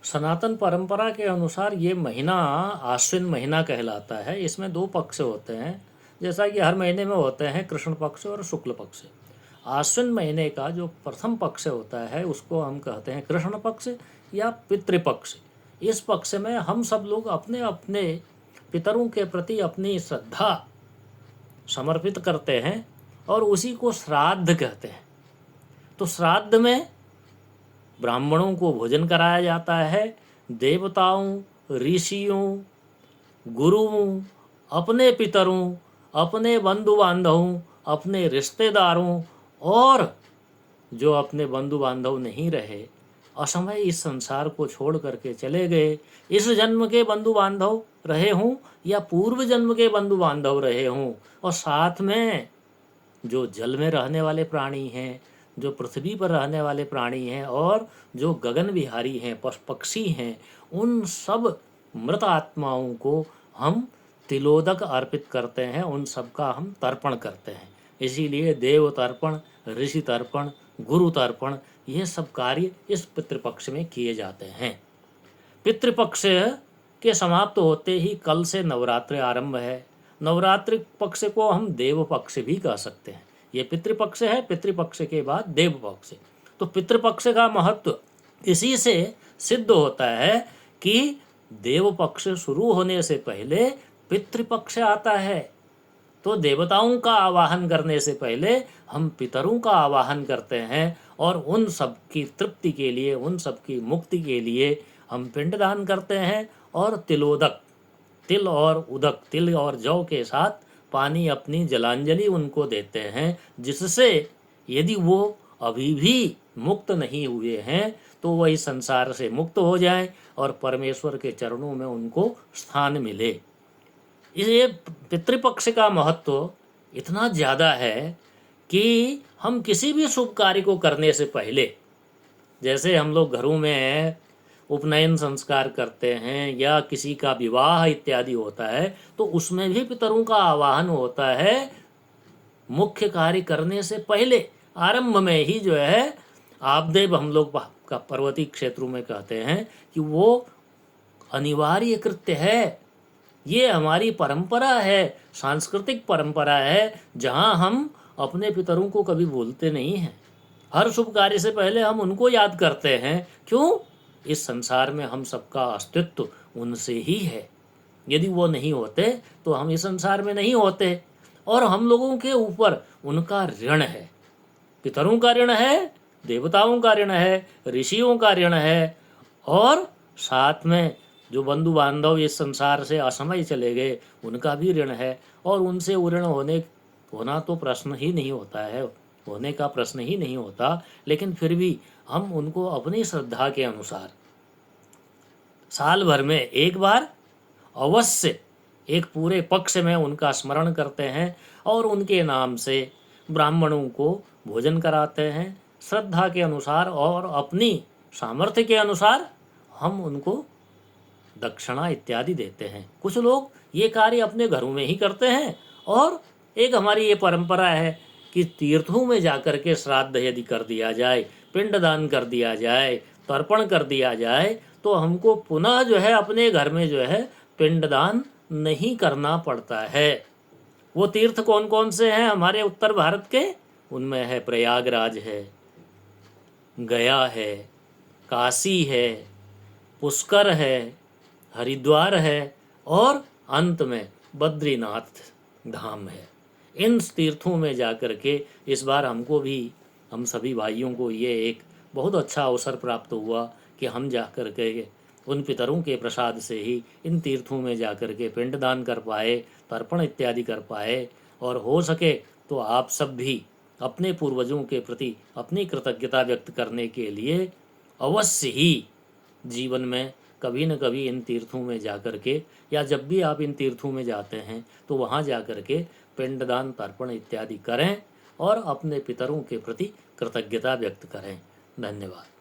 सनातन परंपरा के अनुसार ये महीना आश्विन महीना कहलाता है। इसमें 2 पक्ष होते हैं, जैसा कि हर महीने में होते हैं कृष्ण पक्ष और शुक्ल पक्ष। आश्विन महीने का जो प्रथम पक्ष होता है उसको हम कहते हैं कृष्ण पक्ष या पितृपक्ष। इस पक्ष में हम सब लोग अपने अपने पितरों के प्रति अपनी श्रद्धा समर्पित करते हैं और उसी को श्राद्ध कहते हैं। तो श्राद्ध में ब्राह्मणों को भोजन कराया जाता है। देवताओं, ऋषियों, गुरुओं, अपने पितरों, अपने बंधु बांधवों, अपने रिश्तेदारों और जो अपने बंधु बांधव नहीं रहे, असमय इस संसार को छोड़ करके चले गए, इस जन्म के बंधु बांधव रहे हों या पूर्व जन्म के बंधु बांधव रहे हों, और साथ में जो जल में रहने वाले प्राणी हैं, जो पृथ्वी पर रहने वाले प्राणी हैं और जो गगन विहारी हैं, पक्षी हैं, उन सब मृत आत्माओं को हम तिलोदक अर्पित करते हैं, उन सब का हम तर्पण करते हैं। इसीलिए देव तर्पण, ऋषि तर्पण, गुरु तर्पण, ये सब कार्य इस पितृपक्ष में किए जाते हैं। पितृपक्ष के समाप्त होते ही कल से नवरात्रि आरंभ है। नवरात्रि पक्ष को हम देव पक्ष भी कह सकते हैं। ये पितृपक्ष है, पितृपक्ष के बाद देव पक्ष। तो पितृपक्ष का महत्व इसी से सिद्ध होता है कि देव पक्ष शुरू होने से पहले पितृपक्ष आता है। तो देवताओं का आवाहन करने से पहले हम पितरों का आवाहन करते हैं और उन सब की तृप्ति के लिए, उन सब की मुक्ति के लिए हम पिंडदान करते हैं और तिलोदक, तिल और उदक, तिल और जौ के साथ पानी अपनी जलांजलि उनको देते हैं, जिससे यदि वो अभी भी मुक्त नहीं हुए हैं तो वही संसार से मुक्त हो जाएं और परमेश्वर के चरणों में उनको स्थान मिले। ये पितृपक्ष का महत्व इतना ज़्यादा है कि हम किसी भी शुभ कार्य को करने से पहले, जैसे हम लोग घरों में उपनयन संस्कार करते हैं या किसी का विवाह इत्यादि होता है, तो उसमें भी पितरों का आवाहन होता है। मुख्य कार्य करने से पहले आरंभ में ही जो है आपदेव हम लोग का पर्वतीय क्षेत्रों में कहते हैं कि वो अनिवार्य कृत्य है। ये हमारी परंपरा है, सांस्कृतिक परंपरा है, जहाँ हम अपने पितरों को कभी भूलते नहीं हैं। हर शुभ कार्य से पहले हम उनको याद करते हैं। क्यों? इस संसार में हम सबका अस्तित्व उनसे ही है। यदि वो नहीं होते तो हम इस संसार में नहीं होते, और हम लोगों के ऊपर उनका ऋण है। पितरों का ऋण है, देवताओं का ऋण है, ऋषियों का ऋण है, और साथ में जो बंधु बांधव इस संसार से असमय चले गए उनका भी ऋण है। और उनसे ऋण होना तो प्रश्न ही नहीं होता है, होने का प्रश्न ही नहीं होता, लेकिन फिर भी हम उनको अपनी श्रद्धा के अनुसार साल भर में एक बार अवश्य एक पूरे पक्ष में उनका स्मरण करते हैं और उनके नाम से ब्राह्मणों को भोजन कराते हैं। श्रद्धा के अनुसार और अपनी सामर्थ्य के अनुसार हम उनको दक्षिणा इत्यादि देते हैं। कुछ लोग ये कार्य अपने घरों में ही करते हैं, और एक हमारी ये परंपरा है कि तीर्थों में जाकर के श्राद्ध यदि कर दिया जाए, पिंडदान कर दिया जाए, तर्पण कर दिया जाए, तो हमको पुनः जो है अपने घर में जो है पिंडदान नहीं करना पड़ता है। वो तीर्थ कौन कौन से हैं हमारे उत्तर भारत के? उनमें है प्रयागराज है, गया है, काशी है, पुष्कर है, हरिद्वार है, और अंत में बद्रीनाथ धाम है। इन तीर्थों में जाकर के इस बार हमको भी, हम सभी भाइयों को ये एक बहुत अच्छा अवसर प्राप्त हुआ कि हम जाकर के उन पितरों के प्रसाद से ही इन तीर्थों में जाकर के पिंडदान कर पाए, तर्पण इत्यादि कर पाए। और हो सके तो आप सब भी अपने पूर्वजों के प्रति अपनी कृतज्ञता व्यक्त करने के लिए अवश्य ही जीवन में कभी न कभी इन तीर्थों में जाकर के, या जब भी आप इन तीर्थों में जाते हैं तो वहाँ जाकर के पिंडदान, तर्पण इत्यादि करें और अपने पितरों के प्रति कृतज्ञता व्यक्त करें। धन्यवाद।